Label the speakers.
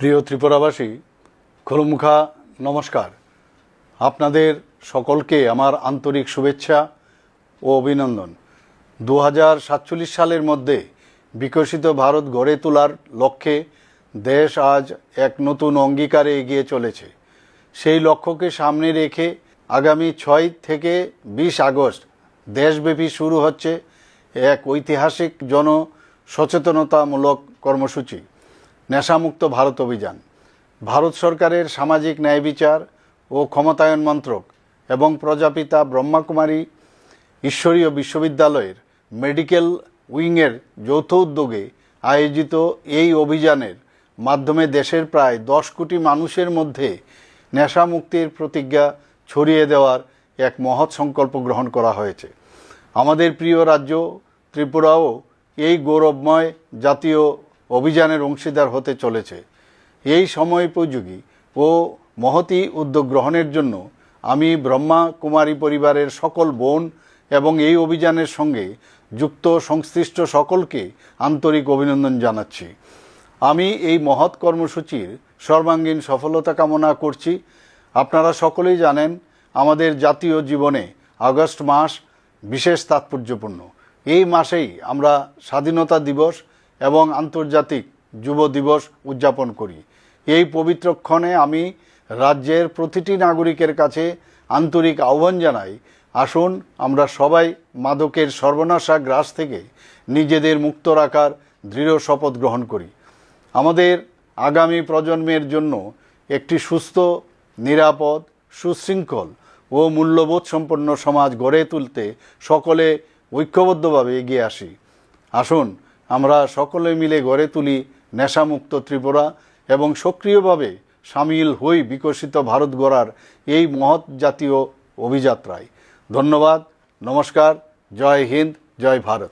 Speaker 1: প্রিয় ত্রিপুরাবাসী, খোলমুখা নমস্কার। আপনাদের সকলকে আমার আন্তরিক শুভেচ্ছা ও অভিনন্দন। 2047 সালের মধ্যে বিকশিত ভারত গড়ে তোলার লক্ষ্যে দেশ আজ এক নতুন অঙ্গীকারে এগিয়ে চলেছে। সেই লক্ষ্যকে সামনে রেখে আগামী 6 থেকে 20 আগস্ট দেশব্যাপী শুরু হচ্ছে এক ঐতিহাসিক জনসচেতনতামূলক কর্মসূচি, নেশামুক্ত ভারত অভিযান। ভারত সরকারের সামাজিক ন্যায় বিচার ও ক্ষমতায়ন মন্ত্রক এবং প্রজাপিতা ব্রহ্মাকুমারী ঈশ্বরীয় বিশ্ববিদ্যালয়ের মেডিকেল উইংয়ের যৌথ উদ্যোগে আয়োজিত এই অভিযানের মাধ্যমে দেশের প্রায় 10 কোটি মানুষের মধ্যে নেশামুক্তির প্রতিজ্ঞা ছড়িয়ে দেওয়ার এক মহৎ সংকল্প গ্রহণ করা হয়েছে। আমাদের প্রিয় রাজ্য ত্রিপুরাও এই গৌরবময় জাতীয় অভিযানের অংশীদার হতে চলেছে। এই সময়োপযোগী ও মহতী উদ্যোগ গ্রহণের জন্য আমি ব্রহ্মা কুমারী পরিবারের সকল বোন এবং এই অভিযানের সঙ্গে যুক্ত সংশ্লিষ্ট সকলকে আন্তরিক অভিনন্দন জানাচ্ছি। আমি এই মহৎ কর্মসূচির সর্বাঙ্গীন সফলতা কামনা করছি। আপনারা সকলেই জানেন, আমাদের জাতীয় জীবনে আগস্ট মাস বিশেষ তাৎপর্যপূর্ণ। এই মাসেই আমরা স্বাধীনতা দিবস এবং আন্তর্জাতিক যুব দিবস উদযাপন করি। এই পবিত্রক্ষণে আমি রাজ্যের প্রতিটি নাগরিকের কাছে আন্তরিক আহ্বান জানাই, আসুন আমরা সবাই মাদকের সর্বনাশা গ্রাস থেকে নিজেদের মুক্ত রাখার দৃঢ় শপথ গ্রহণ করি। আমাদের আগামী প্রজন্মের জন্য একটি সুস্থ, নিরাপদ, সুশৃঙ্খল ও মূল্যবোধ সম্পন্ন সমাজ গড়ে তুলতে সকলে ঐক্যবদ্ধভাবে এগিয়ে আসি। আসুন আমরা সকলে মিলে গড়ে তুলি নেশামুক্ত ত্রিপুরা এবং সক্রিয়ভাবে সামিল হই বিকশিত ভারত গড়ার এই মহৎ জাতীয় অভিযাত্রায়। ধন্যবাদ, নমস্কার, জয় হিন্দ, জয় ভারত।